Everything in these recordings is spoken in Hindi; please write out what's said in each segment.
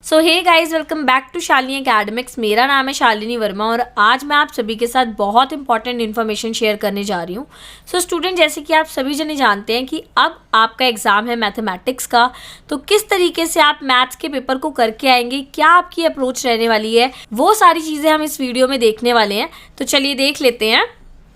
So hey guys, welcome back to Shalini academics. मेरा नाम है शालिनी वर्मा और आज मैं आप सभी के साथ बहुत इंपॉर्टेंट इन्फॉर्मेशन शेयर करने जा रही हूँ। सो स्टूडेंट, जैसे कि आप सभी जने जानते हैं कि अब आपका एग्ज़ाम है मैथमेटिक्स का, तो किस तरीके से आप मैथ्स के पेपर को करके आएंगे, क्या आपकी अप्रोच रहने वाली है, वो सारी चीज़ें हम इस वीडियो में देखने वाले हैं। तो चलिए देख लेते हैं।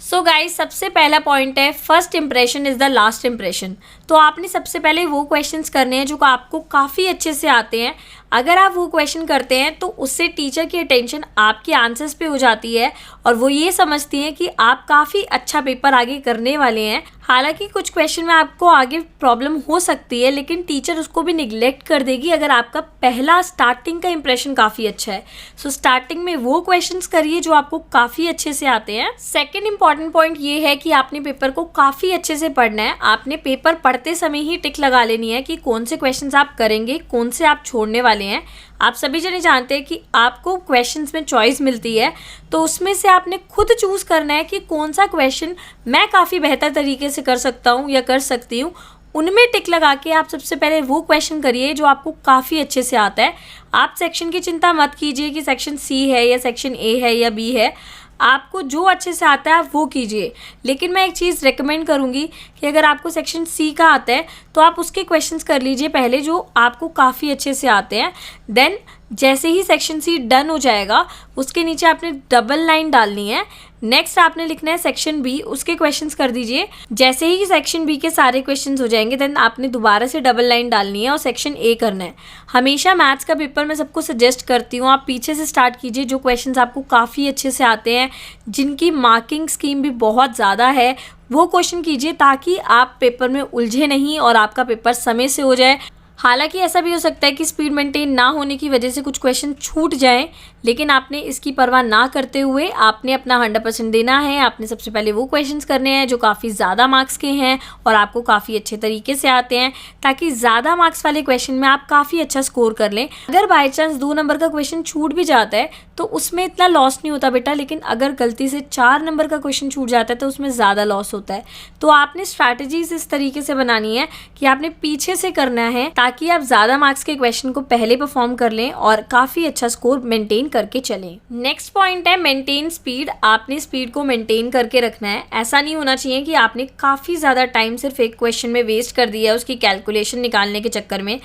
सो गाइस, सबसे पहला पॉइंट है first impression is the last impression. तो आपने सबसे पहले वो क्वेश्चंस करने हैं जो आपको काफ़ी अच्छे से आते हैं। अगर आप वो क्वेश्चन करते हैं तो उससे टीचर की अटेंशन आपके आंसर्स पे हो जाती है और वो ये समझती हैं कि आप काफ़ी अच्छा पेपर आगे करने वाले हैं। हालांकि कुछ क्वेश्चन में आपको आगे प्रॉब्लम हो सकती है, लेकिन टीचर उसको भी निगलेक्ट कर देगी अगर आपका पहला स्टार्टिंग का इंप्रेशन काफ़ी अच्छा है। सो स्टार्टिंग में वो क्वेश्चंस करिए जो आपको काफ़ी अच्छे से आते हैं। सेकेंड इंपॉर्टेंट पॉइंट ये है कि आपने पेपर को काफ़ी अच्छे से पढ़ना है। आपने पेपर पढ़ते समय ही टिक लगा लेनी है कि कौन से क्वेश्चंस आप करेंगे, कौन से आप छोड़ने वाले हैं। आप सभी जने जानते हैं कि आपको क्वेश्चंस में चॉइस मिलती है, तो उसमें से आपने खुद चूज़ करना है कि कौन सा क्वेश्चन मैं काफ़ी बेहतर तरीके से कर सकता हूँ या कर सकती हूँ। उनमें टिक लगा के आप सबसे पहले वो क्वेश्चन करिए जो आपको काफ़ी अच्छे से आता है। आप सेक्शन की चिंता मत कीजिए कि सेक्शन सी है या सेक्शन ए है या बी है। आपको जो अच्छे से आता है आप वो कीजिए। लेकिन मैं एक चीज़ रेकमेंड करूँगी कि अगर आपको सेक्शन सी का आता है तो आप उसके क्वेश्चंस कर लीजिए पहले जो आपको काफ़ी अच्छे से आते हैं। देन जैसे ही सेक्शन सी डन हो जाएगा उसके नीचे आपने डबल लाइन डालनी है। नेक्स्ट आपने लिखना है सेक्शन बी, उसके क्वेश्चंस कर दीजिए। जैसे ही सेक्शन बी के सारे क्वेश्चंस हो जाएंगे देन आपने दोबारा से डबल लाइन डालनी है और सेक्शन ए करना है। हमेशा मैथ्स का पेपर मैं सबको सजेस्ट करती हूँ आप पीछे से स्टार्ट कीजिए। जो क्वेश्चंस आपको काफ़ी अच्छे से आते हैं, जिनकी मार्किंग स्कीम भी बहुत ज़्यादा है, वो क्वेश्चन कीजिए ताकि आप पेपर में उलझे नहीं और आपका पेपर समय से हो जाए। हालांकि ऐसा भी हो सकता है कि स्पीड मेंटेन ना होने की वजह से कुछ क्वेश्चन छूट जाएं, लेकिन आपने इसकी परवाह ना करते हुए आपने अपना 100% देना है। आपने सबसे पहले वो क्वेश्चंस करने हैं जो काफ़ी ज़्यादा मार्क्स के हैं और आपको काफ़ी अच्छे तरीके से आते हैं, ताकि ज़्यादा मार्क्स वाले क्वेश्चन में आप काफ़ी अच्छा स्कोर कर लें। अगर बाई चांस 2 नंबर का क्वेश्चन छूट भी जाता है तो उसमें इतना लॉस नहीं होता बेटा, लेकिन अगर गलती से 4 नंबर का क्वेश्चन छूट जाता है तो उसमें ज़्यादा लॉस होता है। तो आपने स्ट्रैटेजीज इस तरीके से बनानी है कि आपने पीछे से करना है ताकि आप ज़्यादा मार्क्स के क्वेश्चन को पहले परफॉर्म कर लें और काफ़ी अच्छा स्कोर मेंटेन करके चलें। नेक्स्ट पॉइंट है मेंटेन स्पीड। आपने स्पीड को मेंटेन करके रखना है। ऐसा नहीं होना चाहिए कि आपने काफ़ी ज़्यादा टाइम सिर्फ एक क्वेश्चन में वेस्ट कर दिया है उसकी कैलकुलेशन निकालने के चक्कर में,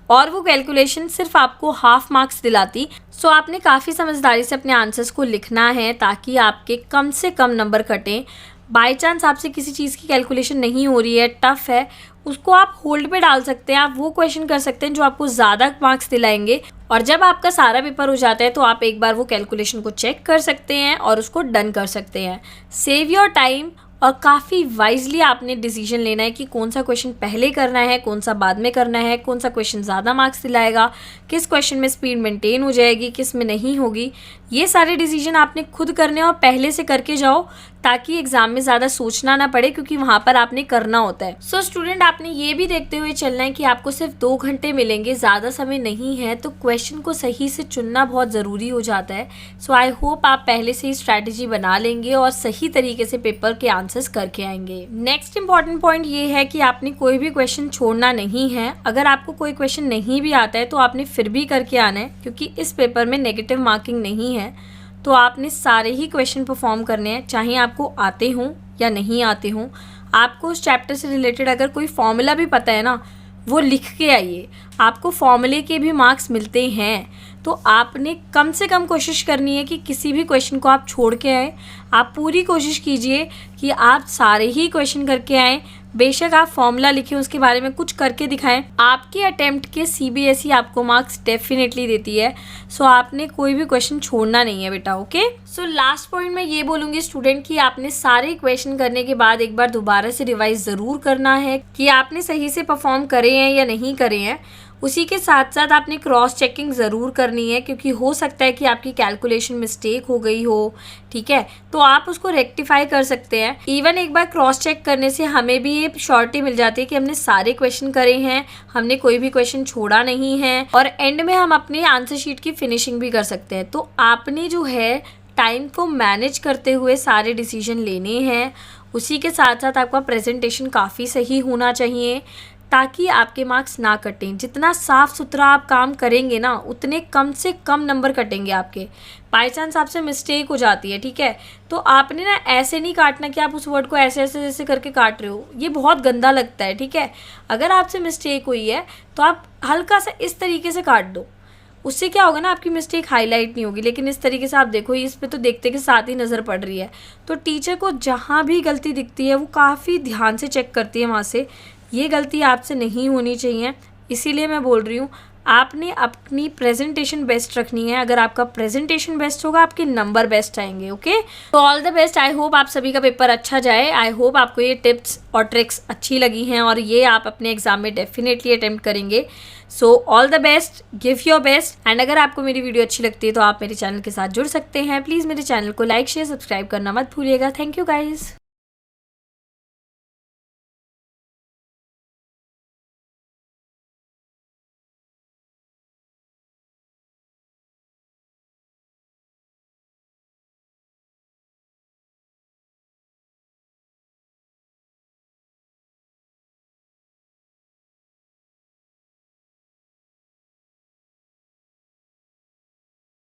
और वो कैलकुलेशन सिर्फ आपको हाफ मार्क्स दिलाती। सो आपने काफ़ी समझदारी से अपने आंसर्स को लिखना है ताकि आपके कम से कम नंबर कटें। बाई चांस आपसे किसी चीज़ की कैलकुलेशन नहीं हो रही है, टफ़ है, उसको आप होल्ड पे डाल सकते हैं। आप वो क्वेश्चन कर सकते हैं जो आपको ज़्यादा मार्क्स दिलाएंगे, और जब आपका सारा पेपर हो जाता है तो आप एक बार वो कैलकुलेशन को चेक कर सकते हैं और उसको डन कर सकते हैं। सेव योर टाइम और काफ़ी वाइजली आपने डिसीजन लेना है कि कौन सा क्वेश्चन पहले करना है, कौन सा बाद में करना है, कौन सा क्वेश्चन ज़्यादा मार्क्स दिलाएगा, किस क्वेश्चन में स्पीड मेंटेन हो जाएगी, किस में नहीं होगी। ये सारे डिसीजन आपने खुद करने और पहले से करके जाओ ताकि एग्जाम में ज़्यादा सोचना ना पड़े, क्योंकि वहाँ पर आपने करना होता है। सो स्टूडेंट, आपने ये भी देखते हुए चलना है कि आपको सिर्फ 2 घंटे मिलेंगे, ज़्यादा समय नहीं है, तो क्वेश्चन को सही से चुनना बहुत ज़रूरी हो जाता है। सो आई होप आप पहले से ही स्ट्रैटेजी बना लेंगे और सही तरीके से पेपर के आंसर्स करके आएंगे। नेक्स्ट इंपॉर्टेंट पॉइंट ये है कि आपने कोई भी क्वेश्चन छोड़ना नहीं है। अगर आपको कोई क्वेश्चन नहीं भी आता है तो आपने फिर भी करके आना है, क्योंकि इस पेपर में नेगेटिव मार्किंग नहीं है। तो आपने सारे ही क्वेश्चन परफॉर्म करने हैं, चाहे आपको आते हों या नहीं आते हों। आपको उस चैप्टर से रिलेटेड अगर कोई फॉर्मूला भी पता है ना, वो लिख के आइए। आपको फॉर्मूले के भी मार्क्स मिलते हैं, तो आपने कम से कम कोशिश करनी है कि किसी भी क्वेश्चन को आप छोड़ के आए। आप पूरी कोशिश कीजिए कि आप सारे ही क्वेश्चन करके आएँ। बेशक आप फॉर्मूला लिखें, उसके बारे में कुछ करके दिखाएं। आपके अटेम्प्ट के सीबीएसई आपको मार्क्स डेफिनेटली देती है। सो आपने कोई भी क्वेश्चन छोड़ना नहीं है बेटा, ओके। सो लास्ट पॉइंट मैं ये बोलूँगी स्टूडेंट कि आपने सारे क्वेश्चन करने के बाद एक बार दोबारा से रिवाइज ज़रूर करना है कि आपने सही से परफॉर्म करे हैं या नहीं करे हैं। उसी के साथ साथ आपने क्रॉस चेकिंग ज़रूर करनी है, क्योंकि हो सकता है कि आपकी कैलकुलेशन मिस्टेक हो गई हो, ठीक है, तो आप उसको रेक्टिफाई कर सकते हैं। इवन एक बार क्रॉस चेक करने से हमें भी ये श्योरिटी मिल जाती है कि हमने सारे क्वेश्चन करे हैं, हमने कोई भी क्वेश्चन छोड़ा नहीं है, और एंड में हम अपने आंसर शीट की फिनिशिंग भी कर सकते हैं। तो आपने जो है टाइम को मैनेज करते हुए सारे डिसीजन लेने हैं। उसी के साथ साथ आपका प्रेजेंटेशन काफ़ी सही होना चाहिए। ताकि आपके मार्क्स ना कटें। जितना साफ़ सुथरा आप काम करेंगे ना, उतने कम से कम नंबर कटेंगे आपके। बाई चांस आपसे मिस्टेक हो जाती है, ठीक है, तो आपने ना ऐसे नहीं काटना कि आप उस वर्ड को ऐसे ऐसे जैसे करके काट रहे हो, ये बहुत गंदा लगता है, ठीक है। अगर आपसे मिस्टेक हुई है तो आप हल्का सा इस तरीके से काट दो, उससे क्या होगा ना, आपकी मिस्टेक हाईलाइट नहीं होगी। लेकिन इस तरीके से आप देखो, इस पे तो देखते के साथ ही नज़र पड़ रही है। तो टीचर को जहाँ भी गलती दिखती है वो काफ़ी ध्यान से चेक करती है वहाँ से। ये गलती आपसे नहीं होनी चाहिए, इसीलिए मैं बोल रही हूँ आपने अपनी प्रेजेंटेशन बेस्ट रखनी है। अगर आपका प्रेजेंटेशन बेस्ट होगा, आपके नंबर बेस्ट आएंगे। ओके, तो all the best. I hope आप सभी का पेपर अच्छा जाए। आई होप आपको ये टिप्स और ट्रिक्स अच्छी लगी हैं और ये आप अपने एग्जाम में डेफिनेटली अटेम्प्ट करेंगे। So all the best, give your best. And अगर आपको मेरी वीडियो अच्छी लगती है तो आप मेरे चैनल के साथ जुड़ सकते हैं। प्लीज़ मेरे चैनल को लाइक शेयर सब्सक्राइब करना मत भूलिएगा। Thank you guys.